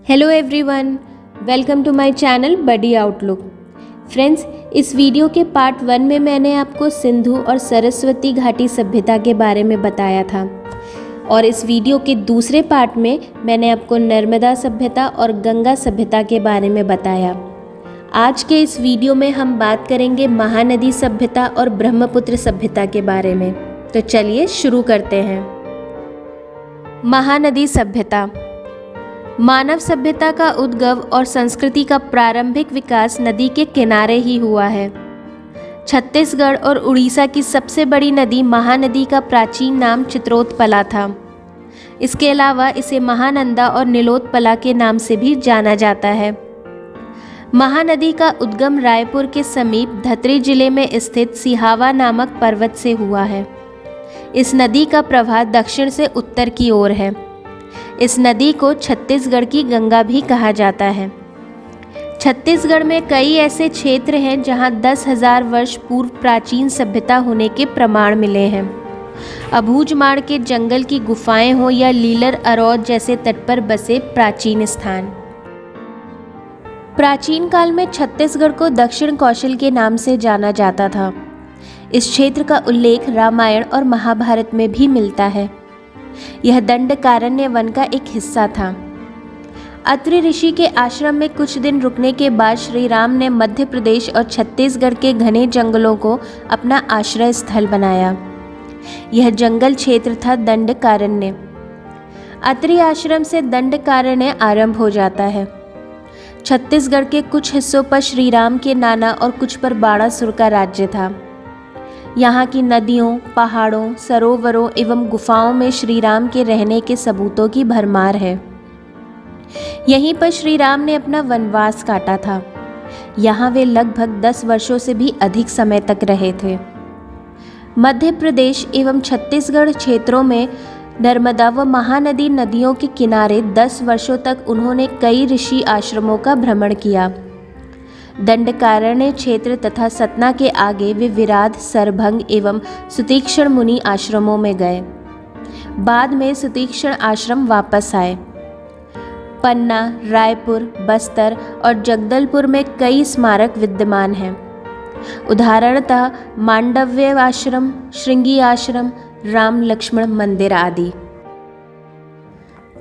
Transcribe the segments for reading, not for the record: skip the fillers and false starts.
Hello everyone, welcome to my channel buddy outlook. Friends, इस video के part 1 में मैंने आपको सिंधु और सरस्वती घाटी सभ्यता के बारे में बताया था और इस वीडियो के दूसरे पार्ट में मैंने आपको नर्मदा सभ्यता और गंगा सभ्यता के बारे में बताया। आज के इस वीडियो में हम बात करेंगे महानदी सभ्यता और ब्रह्मपुत्र सभ्यता के बारे में। तो चलिए शुरू करते हैं। महानदी सभ्यता। मानव सभ्यता का उद्गम और संस्कृति का प्रारंभिक विकास नदी के किनारे ही हुआ है। छत्तीसगढ़ और उड़ीसा की सबसे बड़ी नदी महानदी का प्राचीन नाम चित्रोत्पला था। इसके अलावा इसे महानंदा और नीलोत्पला के नाम से भी जाना जाता है। महानदी का उद्गम रायपुर के समीप धतरी जिले में स्थित सिहावा नामक पर्वत से हुआ है। इस नदी का प्रवाह दक्षिण से उत्तर की ओर है। इस नदी को छत्तीसगढ़ की गंगा भी कहा जाता है। छत्तीसगढ़ में कई ऐसे क्षेत्र हैं जहां 10,000 वर्ष पूर्व प्राचीन सभ्यता होने के प्रमाण मिले हैं। अबूझमाड़ के जंगल की गुफाएं हो या लीलर अरौद जैसे तट पर बसे प्राचीन स्थान। प्राचीन काल में छत्तीसगढ़ को दक्षिण कौशल के नाम से जाना जाता था। इस क्षेत्र का उल्लेख रामायण और महाभारत में भी मिलता है। यह दंडकारण्य वन का एक हिस्सा था। अत्रि ऋषि के आश्रम में कुछ दिन रुकने के बाद श्री राम ने मध्य प्रदेश और छत्तीसगढ़ के घने जंगलों को अपना आश्रय स्थल बनाया। यह जंगल क्षेत्र था दंडकारण्य। अत्रि आश्रम से दंडकारण्य आरंभ हो जाता है। छत्तीसगढ़ के कुछ हिस्सों पर श्री राम के नाना और कुछ पर बाणासुर का राज्य था। यहाँ की नदियों, पहाड़ों, सरोवरों एवं गुफाओं में श्री राम के रहने के सबूतों की भरमार है। यहीं पर श्री राम ने अपना वनवास काटा था। यहाँ वे लगभग 10 वर्षों से भी अधिक समय तक रहे थे। मध्य प्रदेश एवं छत्तीसगढ़ क्षेत्रों में नर्मदा व महानदी नदियों के किनारे 10 वर्षों तक उन्होंने कई ऋषि आश्रमों का भ्रमण किया। दंडकारण्य क्षेत्र तथा सतना के आगे वे विराध, सरभंग एवं सुतीक्षण मुनि आश्रमों में गए। बाद में सुतीक्षण आश्रम वापस आए। पन्ना, रायपुर, बस्तर और जगदलपुर में कई स्मारक विद्यमान हैं। उदाहरणतः मांडव्य आश्रम, श्रृंगी आश्रम, राम लक्ष्मण मंदिर आदि।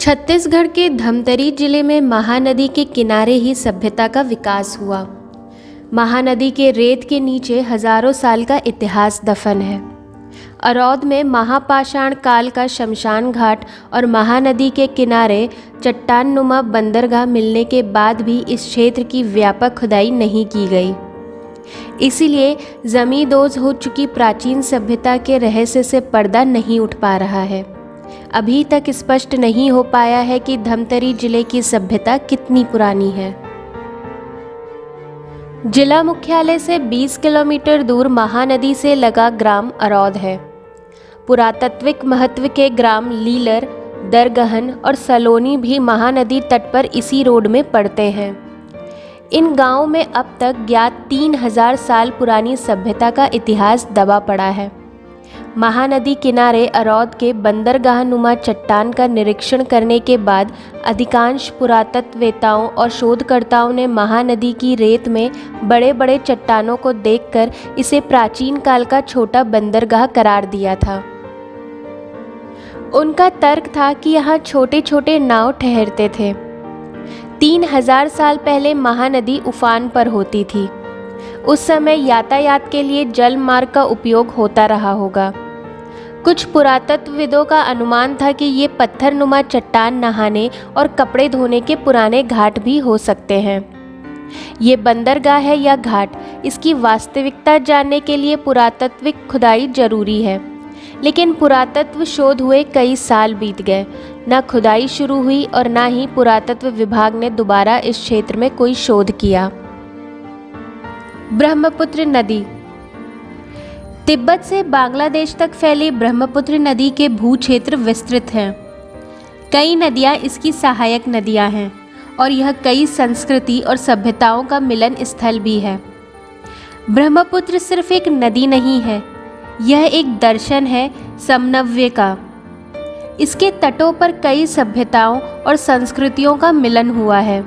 छत्तीसगढ़ के धमतरी जिले में महानदी के किनारे ही सभ्यता का विकास हुआ। महानदी के रेत के नीचे हजारों साल का इतिहास दफन है। अरौद में महापाषाण काल का शमशान घाट और महानदी के किनारे चट्टाननुमा बंदरगाह मिलने के बाद भी इस क्षेत्र की व्यापक खुदाई नहीं की गई। इसीलिए ज़मींदोज़ हो चुकी प्राचीन सभ्यता के रहस्य से पर्दा नहीं उठ पा रहा है। अभी तक स्पष्ट नहीं हो पाया है कि धमतरी जिले की सभ्यता कितनी पुरानी है। जिला मुख्यालय से 20 किलोमीटर दूर महानदी से लगा ग्राम अरौद है। पुरातात्विक महत्व के ग्राम लीलर, दरगहन और सलोनी भी महानदी तट पर इसी रोड में पड़ते हैं। इन गांवों में अब तक ज्ञात 3000 साल पुरानी सभ्यता का इतिहास दबा पड़ा है। महानदी किनारे अरौद के बंदरगाह नुमा चट्टान का निरीक्षण करने के बाद अधिकांश पुरातत्ववेताओं और शोधकर्ताओं ने महानदी की रेत में बड़े बड़े चट्टानों को देखकर इसे प्राचीन काल का छोटा बंदरगाह करार दिया था। उनका तर्क था कि यहाँ छोटे छोटे नाव ठहरते थे। 3000 साल पहले महानदी उफान पर होती थी। उस समय यातायात के लिए जल मार्ग का उपयोग होता रहा होगा। कुछ पुरातत्वविदों का अनुमान था कि ये पत्थरनुमा चट्टान नहाने और कपड़े धोने के पुराने घाट भी हो सकते हैं। ये बंदरगाह है या घाट, इसकी वास्तविकता जानने के लिए पुरातात्विक खुदाई जरूरी है। लेकिन पुरातत्व शोध हुए कई साल बीत गए, न खुदाई शुरू हुई और न ही पुरातत्व विभाग ने दोबारा इस क्षेत्र में कोई शोध किया। ब्रह्मपुत्र नदी। तिब्बत से बांग्लादेश तक फैली ब्रह्मपुत्र नदी के भू क्षेत्र विस्तृत हैं। कई नदियाँ इसकी सहायक नदियाँ हैं और यह कई संस्कृति और सभ्यताओं का मिलन स्थल भी है। ब्रह्मपुत्र सिर्फ एक नदी नहीं है, यह एक दर्शन है समन्वय का। इसके तटों पर कई सभ्यताओं और संस्कृतियों का मिलन हुआ है।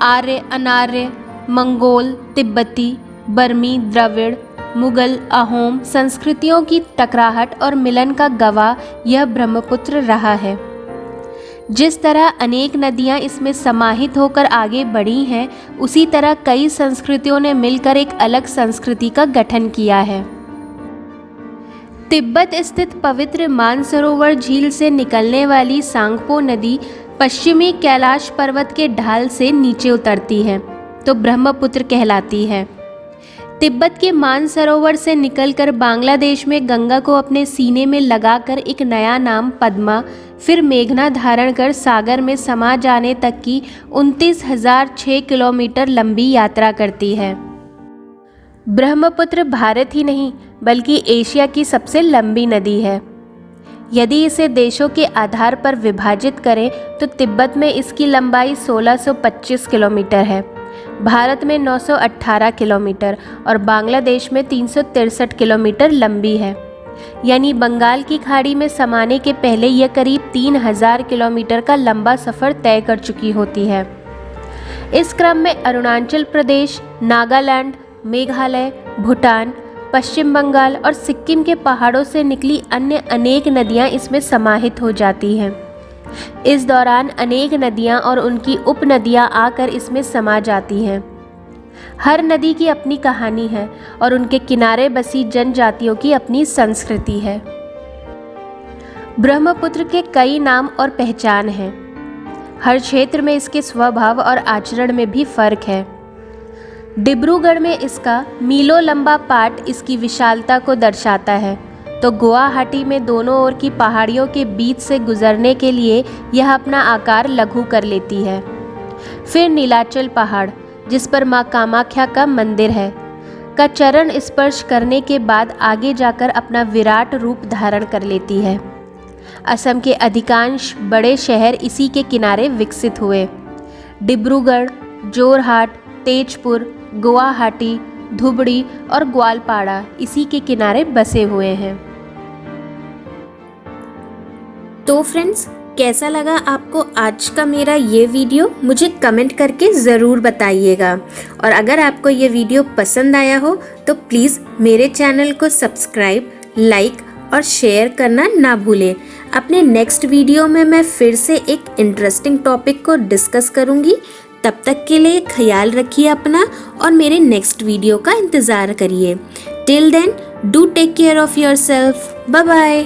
आर्य, अनार्य, मंगोल, तिब्बती, बर्मी, द्रविड़, मुगल, अहोम संस्कृतियों की टकराहट और मिलन का गवाह यह ब्रह्मपुत्र रहा है। जिस तरह अनेक नदियां इसमें समाहित होकर आगे बढ़ी हैं, उसी तरह कई संस्कृतियों ने मिलकर एक अलग संस्कृति का गठन किया है। तिब्बत स्थित पवित्र मानसरोवर झील से निकलने वाली सांगपो नदी पश्चिमी कैलाश पर्वत के ढाल से नीचे उतरती है तो ब्रह्मपुत्र कहलाती है। तिब्बत के मानसरोवर से निकलकर बांग्लादेश में गंगा को अपने सीने में लगाकर एक नया नाम पद्मा, फिर मेघना धारण कर सागर में समा जाने तक की 29,006 किलोमीटर लंबी यात्रा करती है। ब्रह्मपुत्र भारत ही नहीं बल्कि एशिया की सबसे लंबी नदी है। यदि इसे देशों के आधार पर विभाजित करें तो तिब्बत में इसकी लंबाई 1625 किलोमीटर है, भारत में 918 किलोमीटर और बांग्लादेश में 363 किलोमीटर लंबी है। यानी बंगाल की खाड़ी में समाने के पहले यह करीब 3000 किलोमीटर का लंबा सफ़र तय कर चुकी होती है। इस क्रम में अरुणाचल प्रदेश, नागालैंड, मेघालय, भूटान, पश्चिम बंगाल और सिक्किम के पहाड़ों से निकली अन्य अनेक नदियां इसमें समाहित हो जाती हैं। इस दौरान अनेक नदियां और उनकी उपनदियां आकर इसमें समा जाती हैं। हर नदी की अपनी कहानी है और उनके किनारे बसी जनजातियों की अपनी संस्कृति है। ब्रह्मपुत्र के कई नाम और पहचान हैं। हर क्षेत्र में इसके स्वभाव और आचरण में भी फर्क है। डिब्रूगढ़ में इसका मीलों लंबा पाट इसकी विशालता को दर्शाता है, तो गुवाहाटी में दोनों ओर की पहाड़ियों के बीच से गुजरने के लिए यह अपना आकार लघु कर लेती है। फिर नीलाचल पहाड़, जिस पर माँ कामाख्या का मंदिर है, का चरण स्पर्श करने के बाद आगे जाकर अपना विराट रूप धारण कर लेती है। असम के अधिकांश बड़े शहर इसी के किनारे विकसित हुए। डिब्रूगढ़, जोरहाट, तेजपुर, गुवाहाटी, धुबड़ी और ग्वालपाड़ा इसी के किनारे बसे हुए हैं। तो फ्रेंड्स, कैसा लगा आपको आज का मेरा ये वीडियो? मुझे कमेंट करके ज़रूर बताइएगा। और अगर आपको ये वीडियो पसंद आया हो तो प्लीज़ मेरे चैनल को सब्सक्राइब, लाइक और शेयर करना ना भूलें। अपने नेक्स्ट वीडियो में मैं फिर से एक इंटरेस्टिंग टॉपिक को डिस्कस करूँगी। तब तक के लिए ख्याल रखिए अपना और मेरे नेक्स्ट वीडियो का इंतज़ार करिए। Till then, do take care of yourself. Bye bye.